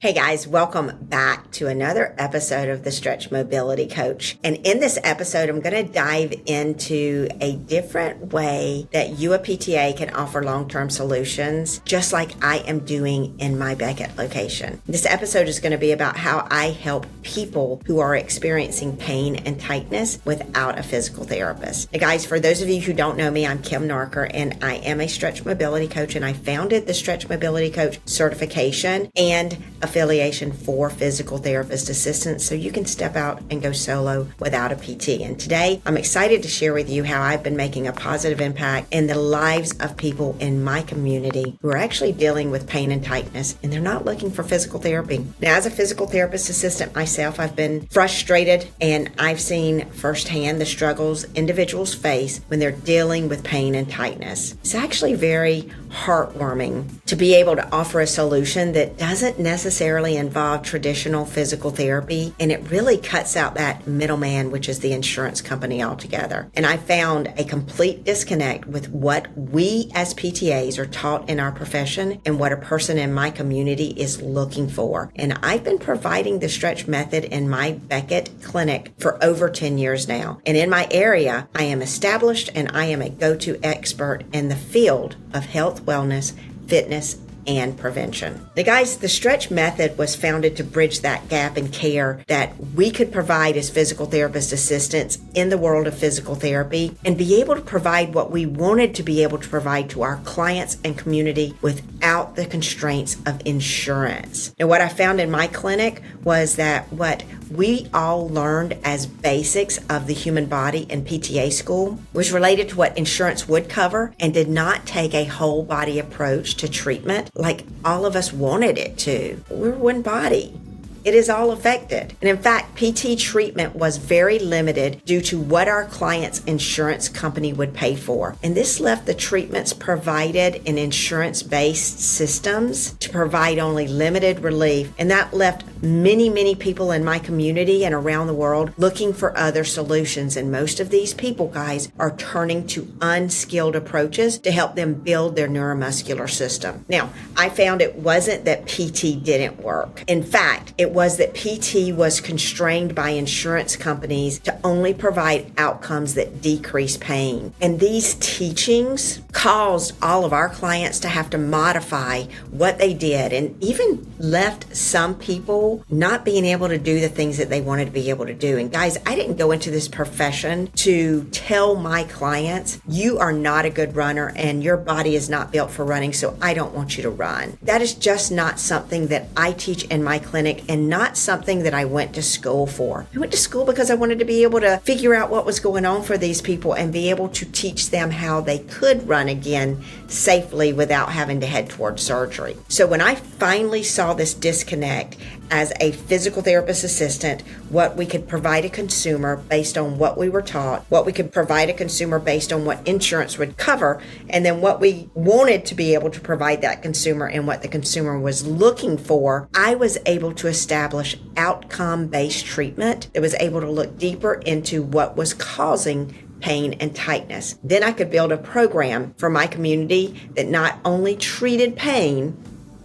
Hey guys, welcome back to another episode of the Stretch Mobility Coach. And in this episode, I'm going to dive into a different way that you, a PTA, can offer long-term solutions, just like I am doing in my Beckett location. This episode is going to be about how I help people who are experiencing pain and tightness without a physical therapist. Now guys, for those of you who don't know me, I'm Kim Narker, and I am a Stretch Mobility Coach, and I founded the Stretch Mobility Coach certification and affiliation for physical therapist assistants so you can step out and go solo without a PT. And today I'm excited to share with you how I've been making a positive impact in the lives of people in my community who are actually dealing with pain and tightness, and they're not looking for physical therapy. Now, as a physical therapist assistant myself, I've been frustrated, and I've seen firsthand the struggles individuals face when they're dealing with pain and tightness. It's actually very heartwarming to be able to offer a solution that doesn't necessarily involve traditional physical therapy, and it really cuts out that middleman, which is the insurance company altogether. And I found a complete disconnect with what we as PTAs are taught in our profession and what a person in my community is looking for. And I've been providing the stretch method in my Beckett clinic for over 10 years now. And in my area, I am established and I am a go-to expert in the field of health, wellness, fitness, and prevention. Now guys, the stretch method was founded to bridge that gap in care that we could provide as physical therapist assistants in the world of physical therapy, and be able to provide what we wanted to be able to provide to our clients and community without the constraints of insurance. And what I found in my clinic was that what we all learned as basics of the human body in PTA school was related to what insurance would cover, and did not take a whole body approach to treatment like all of us wanted it to. We're one body. It is all affected. And in fact, PT treatment was very limited due to what our client's insurance company would pay for. And this left the treatments provided in insurance-based systems to provide only limited relief. And that left many people in my community and around the world looking for other solutions. And most of these people, guys, are turning to unskilled approaches to help them build their neuromuscular system. Now, I found it wasn't that PT didn't work. In fact, it was that PT was constrained by insurance companies to only provide outcomes that decrease pain. And these teachings caused all of our clients to have to modify what they did, and even left some people not being able to do the things that they wanted to be able to do. And guys, I didn't go into this profession to tell my clients, you are not a good runner and your body is not built for running, so I don't want you to run. That is just not something that I teach in my clinic, and not something that I went to school for. I went to school because I wanted to be able to figure out what was going on for these people and be able to teach them how they could run again safely without having to head toward surgery. So when I finally saw this disconnect as a physical therapist assistant, what we could provide a consumer based on what we were taught, what we could provide a consumer based on what insurance would cover, and then what we wanted to be able to provide that consumer and what the consumer was looking for, I was able to establish outcome-based treatment that was able to look deeper into what was causing pain and tightness. Then I could build a program for my community that not only treated pain,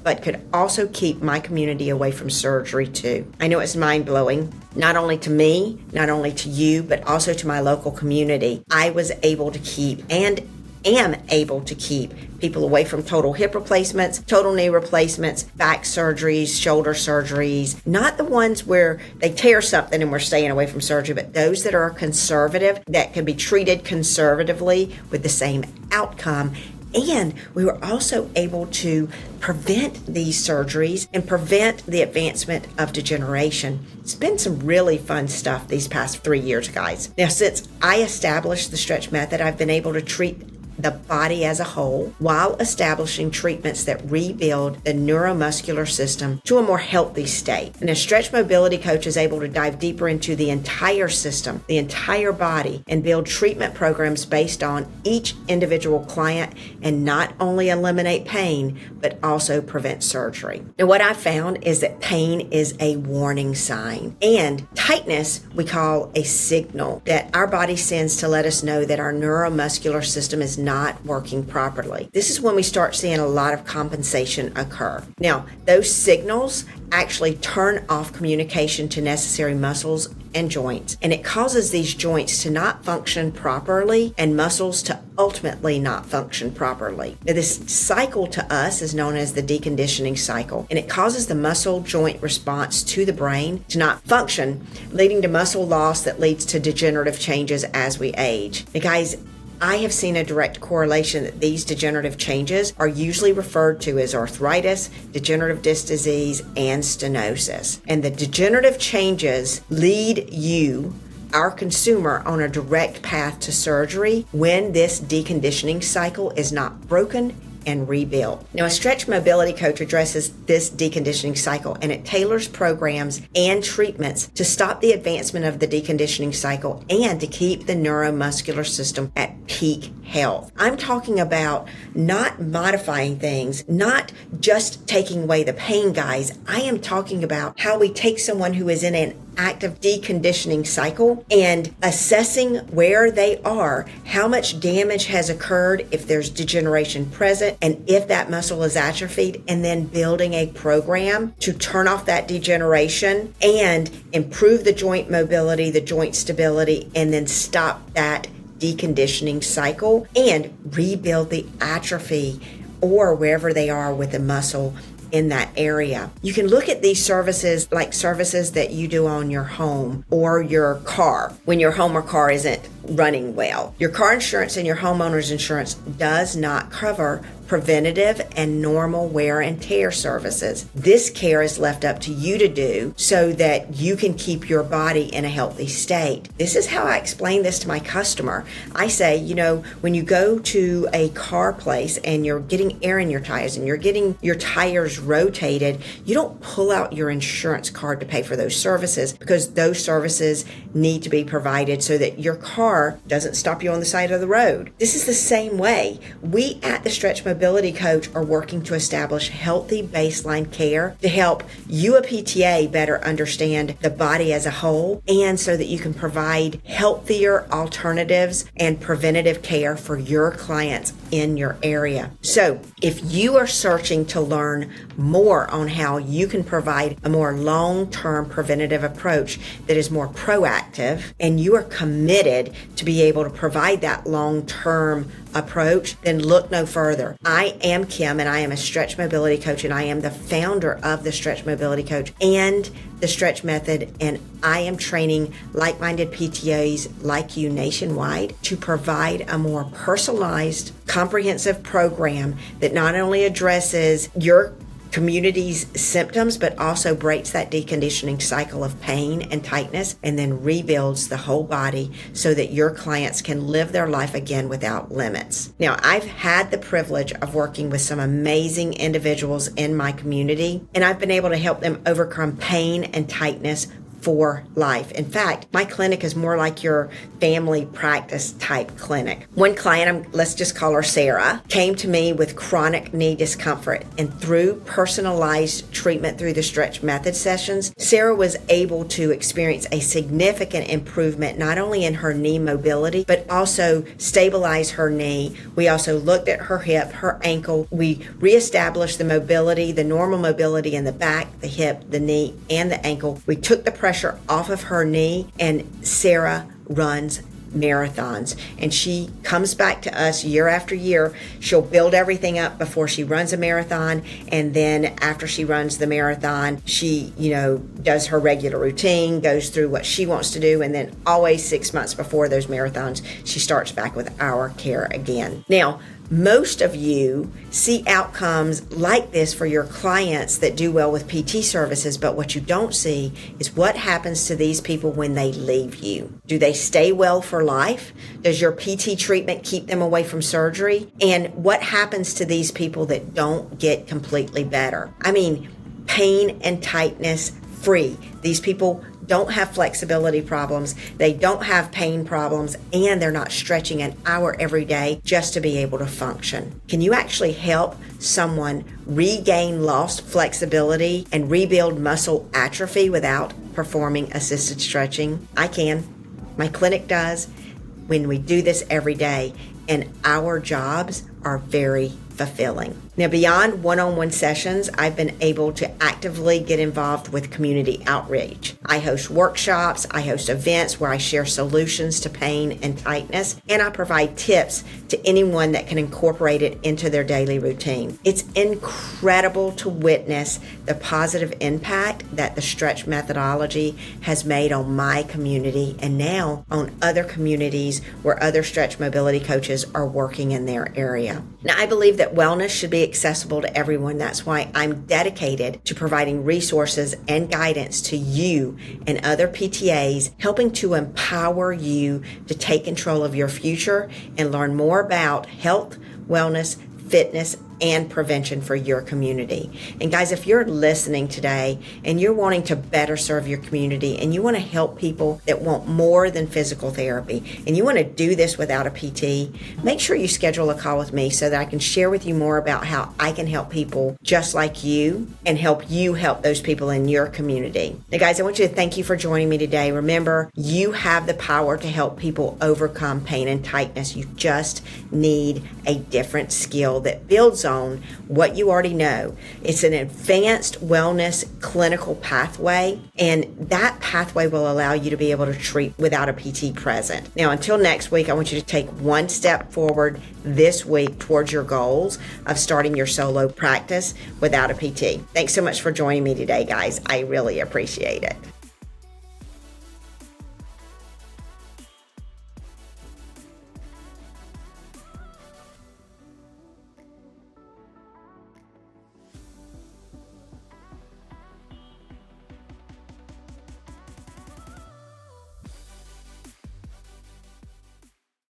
but could also keep my community away from surgery too. I know it's mind-blowing, not only to me, not only to you, but also to my local community. I was able to keep and am able to keep people away from total hip replacements, total knee replacements, back surgeries, shoulder surgeries, not the ones where they tear something and we're staying away from surgery, but those that are conservative, that can be treated conservatively with the same outcome. And we were also able to prevent these surgeries and prevent the advancement of degeneration. It's been some really fun stuff these past 3 years, guys. Now, since I established the stretch method, I've been able to treat the body as a whole while establishing treatments that rebuild the neuromuscular system to a more healthy state. And a stretch mobility coach is able to dive deeper into the entire system, the entire body, and build treatment programs based on each individual client, and not only eliminate pain, but also prevent surgery. And what I found is that pain is a warning sign, and tightness we call a signal that our body sends to let us know that our neuromuscular system is not not working properly. This is when we start seeing a lot of compensation occur. Now, those signals actually turn off communication to necessary muscles and joints, and it causes these joints to not function properly and muscles to ultimately not function properly. Now, this cycle to us is known as the deconditioning cycle, and it causes the muscle joint response to the brain to not function, leading to muscle loss that leads to degenerative changes as we age. Now, guys, I have seen a direct correlation that these degenerative changes are usually referred to as arthritis, degenerative disc disease, and stenosis. And the degenerative changes lead you, our consumer, on a direct path to surgery when this deconditioning cycle is not broken and rebuilt. Now, a stretch mobility coach addresses this deconditioning cycle, and it tailors programs and treatments to stop the advancement of the deconditioning cycle and to keep the neuromuscular system at peak health. I'm talking about not modifying things, not just taking away the pain, guys. I am talking about how we take someone who is in an active deconditioning cycle and assessing where they are, how much damage has occurred, if there's degeneration present, and if that muscle is atrophied, and then building a program to turn off that degeneration and improve the joint mobility, the joint stability, and then stop that deconditioning cycle and rebuild the atrophy or wherever they are with the muscle in that area. You can look at these services like services that you do on your home or your car when your home or car isn't running well. Your car insurance and your homeowner's insurance does not cover preventative and normal wear and tear services. This care is left up to you to do so that you can keep your body in a healthy state. This is how I explain this to my customer. I say, when you go to a car place and you're getting air in your tires and you're getting your tires rotated, you don't pull out your insurance card to pay for those services, because those services need to be provided so that your car doesn't stop you on the side of the road. This is the same way. We at the Stretch Mobility Coach are working to establish healthy baseline care to help you, a PTA, better understand the body as a whole, and so that you can provide healthier alternatives and preventative care for your clients in your area. So if you are searching to learn more on how you can provide a more long-term preventative approach that is more proactive, and you are committed to be able to provide that long-term approach, then look no further. I am Kim, and I am a Stretch Mobility Coach, and I am the founder of the Stretch Mobility Coach and the Stretch Method, and I am training like-minded PTAs like you nationwide to provide a more personalized, comprehensive program that not only addresses your community's symptoms, but also breaks that deconditioning cycle of pain and tightness, and then rebuilds the whole body so that your clients can live their life again without limits. Now, I've had the privilege of working with some amazing individuals in my community, and I've been able to help them overcome pain and tightness for life. In fact, my clinic is more like your family practice type clinic. One client, let's just call her Sarah, came to me with chronic knee discomfort, and through personalized treatment through the Stretch Method sessions, Sarah was able to experience a significant improvement not only in her knee mobility, but also stabilize her knee. We also looked at her hip, her ankle. We reestablished the mobility, the normal mobility in the back, the hip, the knee, and the ankle. We took the pressure off of her knee, and Sarah runs marathons, and she comes back to us year after year. She'll build everything up before she runs a marathon, and then after she runs the marathon, she does her regular routine, goes through what she wants to do, and then always 6 months before those marathons, she starts back with our care again. Now, most of you see outcomes like this for your clients that do well with PT services, but what you don't see is what happens to these people when they leave you. Do they stay well for life? Does your PT treatment keep them away from surgery? And what happens to these people that don't get completely better? I mean, pain and tightness free. These people don't have flexibility problems, they don't have pain problems, and they're not stretching an hour every day just to be able to function. Can you actually help someone regain lost flexibility and rebuild muscle atrophy without performing assisted stretching? I can. My clinic does. When we do this every day, and our jobs are very fulfilling. Now, beyond one-on-one sessions, I've been able to actively get involved with community outreach. I host workshops, I host events where I share solutions to pain and tightness, and I provide tips to anyone that can incorporate it into their daily routine. It's incredible to witness the positive impact that the stretch methodology has made on my community and now on other communities where other stretch mobility coaches are working in their area. Now, I believe that wellness should be accessible to everyone. That's why I'm dedicated to providing resources and guidance to you and other PTAs, helping to empower you to take control of your future and learn more about health, wellness, fitness, and prevention for your community. And guys, if you're listening today and you're wanting to better serve your community and you want to help people that want more than physical therapy and you want to do this without a PT, make sure you schedule a call with me so that I can share with you more about how I can help people just like you and help you help those people in your community. Now guys, I want you to thank you for joining me today. Remember, you have the power to help people overcome pain and tightness. You just need a different skill that builds on what you already know. It's an advanced wellness clinical pathway, and that pathway will allow you to be able to treat without a PT present. Now, until next week, I want you to take one step forward this week towards your goals of starting your solo practice without a PT. Thanks so much for joining me today, guys. I really appreciate it.